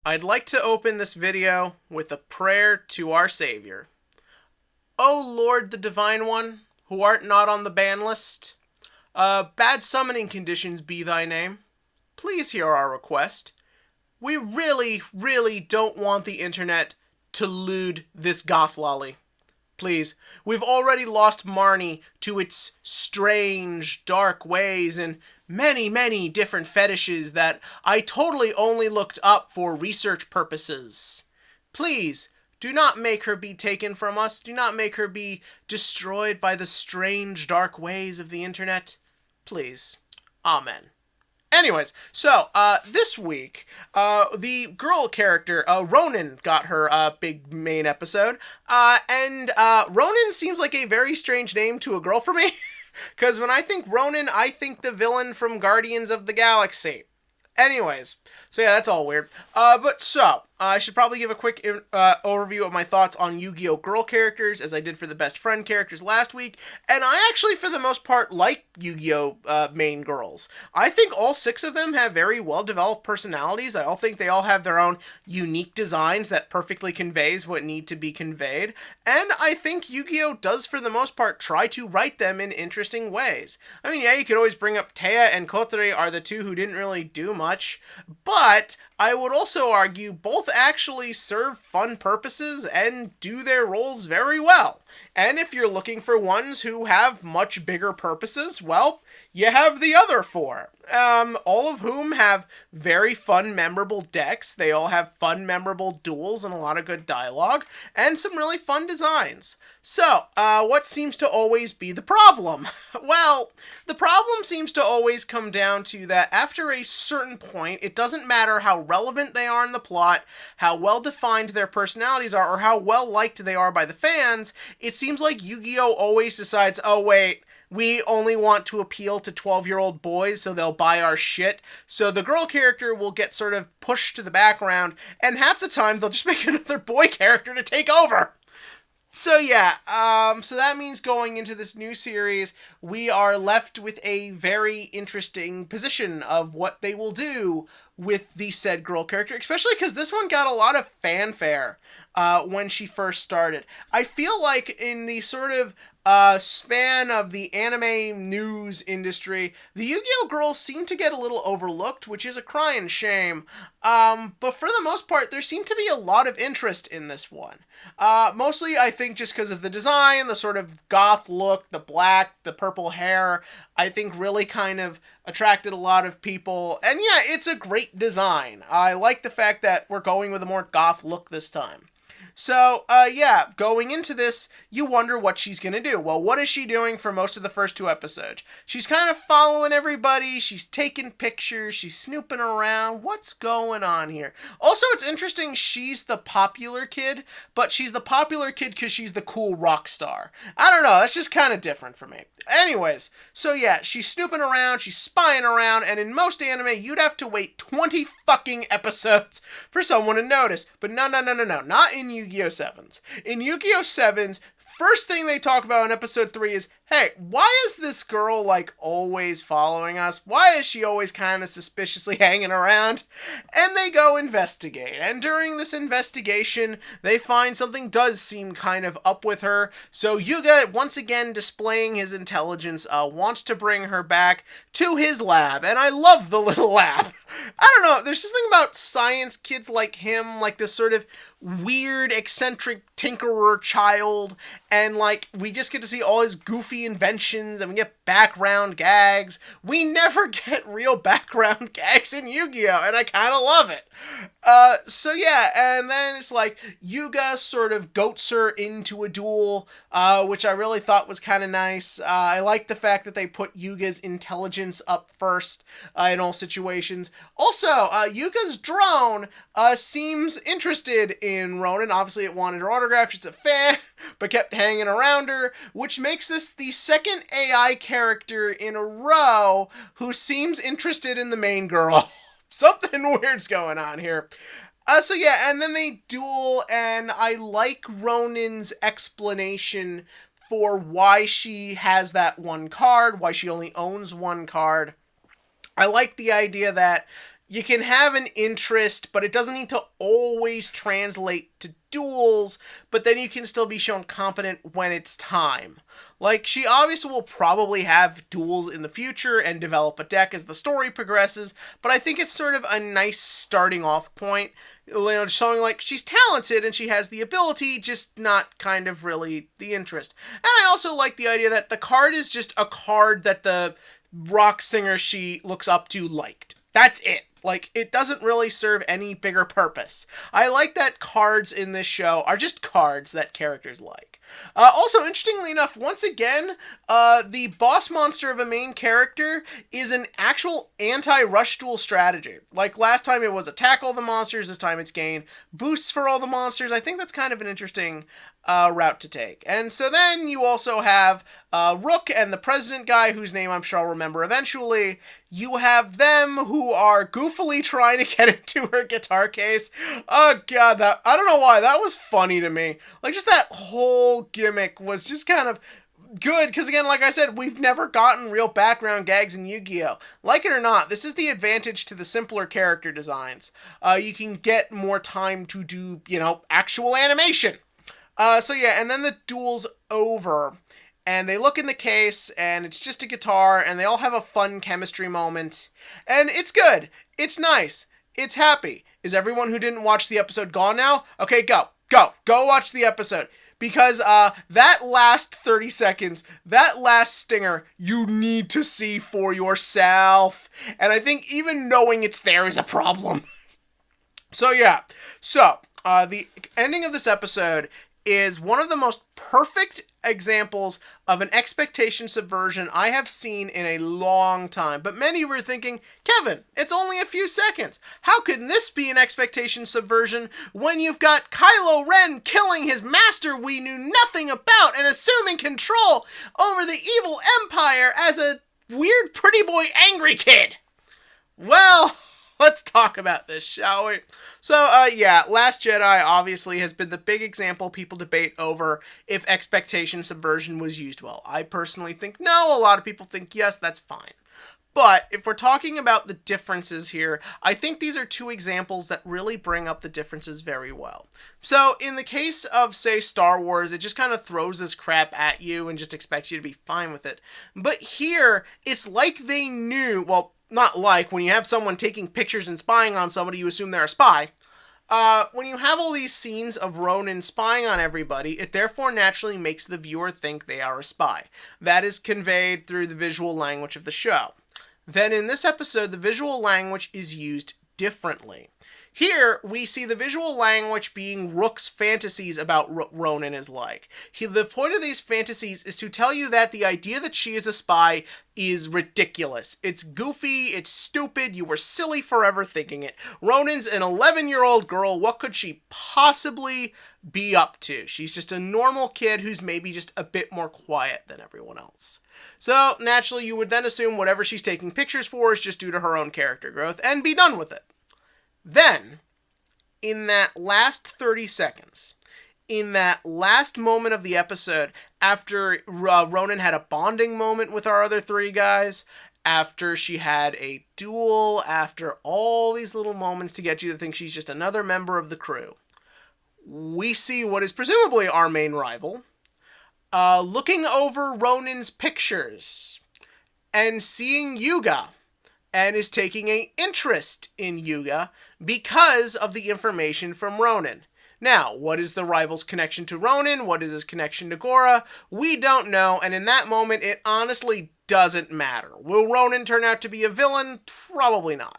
I'd like to open this video with a prayer to our Savior. O Lord the Divine One, who art not on the ban list, bad summoning conditions be thy name. Please hear our request. We really don't want the internet to lewd this goth lolly. Please, we've already lost Marnie to its strange, dark ways and many different fetishes that I totally only looked up for research purposes. Please, do not make her be taken from us. Do not make her be destroyed by the strange, dark ways of the internet. Please. Amen. Anyways, so this week, the girl character Ronan got her big main episode, and Ronan seems like a very strange name to a girl for me, because when I think Ronan, I think the villain from Guardians of the Galaxy. Anyways, so yeah, that's all weird. I should probably give a quick overview of my thoughts on Yu-Gi-Oh! Girl characters, as I did for the best friend characters last week, and I actually, for the most part, like Yu-Gi-Oh! Main girls. I think all 6 of them have very well-developed personalities. I think they all have their own unique designs that perfectly conveys what need to be conveyed, and I think Yu-Gi-Oh! Does, for the most part, try to write them in interesting ways. I mean, yeah, you could always bring up Taya and Kotori are the 2 who didn't really do much, but I would also argue both actually serve fun purposes and do their roles very well. And if you're looking for ones who have much bigger purposes, well, you have the other 4. All of whom have very fun, memorable decks. They all have fun, memorable duels and a lot of good dialogue, and some really fun designs. So, what seems to always be the problem? Well, the problem seems to always come down to that after a certain point, it doesn't matter how relevant they are in the plot, how well defined their personalities are, or how well liked they are by the fans, it seems like Yu-Gi-Oh! Always decides, oh wait, we only want to appeal to 12-year-old boys, so they'll buy our shit. So the girl character will get sort of pushed to the background, and half the time they'll just make another boy character to take over. So yeah, so that means going into this new series, we are left with a very interesting position of what they will do with the said girl character, especially because this one got a lot of fanfare when she first started. I feel like in the sort of span of the anime news industry, the Yu-Gi-Oh! Girls seem to get a little overlooked, which is a crying shame. But for the most part, there seemed to be a lot of interest in this one. Mostly, I think, just because of the design, the sort of goth look, the black, the purple hair, I think really kind of attracted a lot of people. And yeah, it's a great design. I like the fact that we're going with a more goth look this time. So, yeah, going into this, you wonder what she's gonna do. Well, what is she doing for most of the first 2 episodes? She's kind of following everybody, she's taking pictures, she's snooping around. What's going on here? Also, it's interesting, she's the popular kid, but she's the popular kid because she's the cool rock star. I don't know, that's just kind of different for me. Anyways, so yeah, she's snooping around, she's spying around, and in most anime, you'd have to wait 20 fucking episodes for someone to notice. But no, not in Yu-Gi-Oh! 7s. In Yu-Gi-Oh! 7s, first thing they talk about in episode 3 is, hey, why is this girl, like, always following us? Why is she always kind of suspiciously hanging around? And they go investigate. And during this investigation, they find something does seem kind of up with her. So Yuga, once again displaying his intelligence, wants to bring her back to his lab. And I love the little lab. I don't know, there's something about science kids like him, like this sort of weird, eccentric tinkerer child, and like we just get to see all his goofy inventions, and we get background gags. We never get real background gags in Yu-Gi-Oh! And I kind of love it. So yeah, and then it's like Yuga sort of goats her into a duel, which I really thought was kind of nice. I like the fact that they put Yuga's intelligence up first in all situations. Also, Yuga's drone seems interested in Ronan. Obviously, it wanted her autograph. She's a fan, but kept hanging around her, which makes this the second AI character in a row who seems interested in the main girl. Something weird's going on here. So yeah, and then they duel, and I like Ronan's explanation for why she has that one card, why she only owns one card. I like the idea that you can have an interest, but it doesn't need to always translate to duels, but then you can still be shown competent when it's time. Like, she obviously will probably have duels in the future and develop a deck as the story progresses, but I think it's sort of a nice starting off point, showing like she's talented and she has the ability, just not kind of really the interest. And I also like the idea that the card is just a card that the rock singer she looks up to liked. That's it. Like, it doesn't really serve any bigger purpose. I like that cards in this show are just cards that characters like. Also, interestingly enough, once again, the boss monster of a main character is an actual anti-rush duel strategy. Like last time it was attack all the monsters, this time it's gain boosts for all the monsters. I think that's kind of an interesting route to take. And so then you also have Rook and the president guy, whose name I'm sure I'll remember eventually. You have them who are goofily trying to get into her guitar case. Oh god, I don't know why, that was funny to me. Like, just that whole gimmick was just kind of good, because again, like I said, we've never gotten real background gags in Yu-Gi-Oh! Like it or not, this is the advantage to the simpler character designs. You can get more time to do, actual animation. So yeah, and then the duel's over, and they look in the case, and it's just a guitar, and they all have a fun chemistry moment, and it's good, it's nice, it's happy. Is everyone who didn't watch the episode gone now? Okay, go watch the episode, because that last 30 seconds, that last stinger, you need to see for yourself, and I think even knowing it's there is a problem. So yeah, the ending of this episode is one of the most perfect examples of an expectation subversion I have seen in a long time. But many were thinking, Kevin, it's only a few seconds. How can this be an expectation subversion when you've got Kylo Ren killing his master we knew nothing about and assuming control over the evil empire as a weird pretty boy angry kid? Well, let's talk about this, shall we? So, Last Jedi obviously has been the big example people debate over if expectation subversion was used well. I personally think no, a lot of people think yes, that's fine. But if we're talking about the differences here, I think these are two examples that really bring up the differences very well. So, in the case of, say, Star Wars, it just kind of throws this crap at you and just expects you to be fine with it. But here, it's like they knew, well, not like, when you have someone taking pictures and spying on somebody, you assume they're a spy. When you have all these scenes of Ronan spying on everybody, it therefore naturally makes the viewer think they are a spy. That is conveyed through the visual language of the show. Then in this episode, the visual language is used differently. Here, we see the visual language being Rook's fantasies about what Ronan is like. The point of these fantasies is to tell you that the idea that she is a spy is ridiculous. It's goofy, it's stupid, you were silly forever thinking it. Ronan's an 11-year-old girl, what could she possibly be up to? She's just a normal kid who's maybe just a bit more quiet than everyone else. So, naturally, you would then assume whatever she's taking pictures for is just due to her own character growth, and be done with it. Then, in that last 30 seconds, in that last moment of the episode, after Ronan had a bonding moment with our other three guys, after she had a duel, after all these little moments to get you to think she's just another member of the crew, we see what is presumably our main rival, looking over Ronan's pictures and seeing Yugioh, and is taking an interest in Yugioh because of the information from Ronan. Now, what is the rival's connection to Ronan? What is his connection to Gora? We don't know, and in that moment, it honestly doesn't matter. Will Ronan turn out to be a villain? Probably not.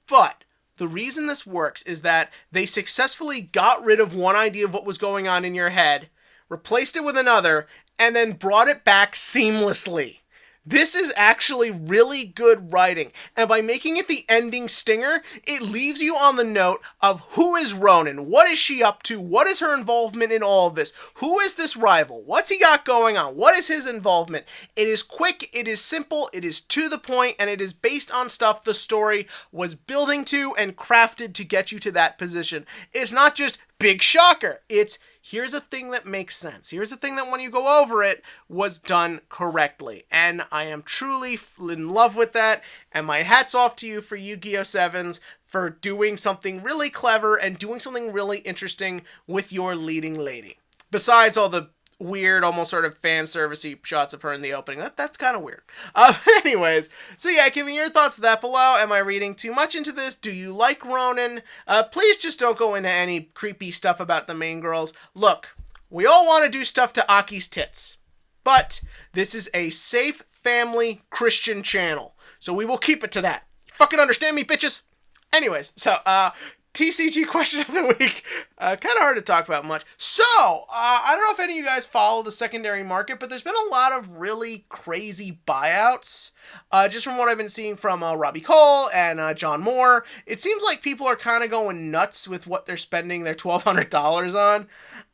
But the reason this works is that they successfully got rid of one idea of what was going on in your head, replaced it with another, and then brought it back seamlessly. This is actually really good writing, and by making it the ending stinger, it leaves you on the note of who is Ronan, what is she up to, what is her involvement in all of this, who is this rival, what's he got going on, what is his involvement. It is quick, it is simple, it is to the point, and it is based on stuff the story was building to and crafted to get you to that position. It's not just Big shocker. It's here's a thing that makes sense. Here's a thing that when you go over it was done correctly. And I am truly in love with that. And my hat's off to you for Yu-Gi-Oh! 7s for doing something really clever and doing something really interesting with your leading lady. Besides all the weird, almost sort of fan servicey shots of her in the opening. That's kind of weird. Anyways, so yeah, give me your thoughts to that below. Am I reading too much into this? Do you like Ronan? Please just don't go into any creepy stuff about the main girls. Look, we all want to do stuff to Aki's tits, but this is a safe family Christian channel, so we will keep it to that. You fucking understand me, bitches? Anyways, so, TCG question of the week. Kind of hard to talk about much. So, I don't know if any of you guys follow the secondary market, but there's been a lot of really crazy buyouts. Just from what I've been seeing from Robbie Cole and John Moore, it seems like people are kind of going nuts with what they're spending their $1,200 on.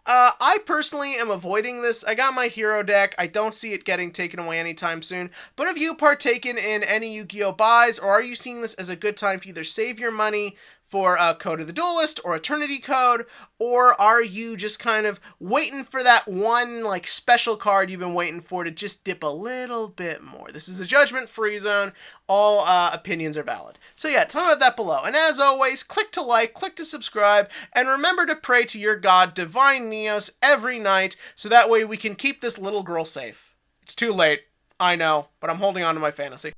I personally am avoiding this. I got my hero deck. I don't see it getting taken away anytime soon. But have you partaken in any Yu-Gi-Oh! Buys, or are you seeing this as a good time to either save your money for a Code of the Duelist or Eternity Code, or are you just kind of waiting for that one like special card you've been waiting for to just dip a little bit more? This is a judgment-free zone. All opinions are valid. So yeah, tell me about that below. And as always, click to like, click to subscribe, and remember to pray to your god, Divine Neos, every night, so that way we can keep this little girl safe. It's too late, I know, but I'm holding on to my fantasy.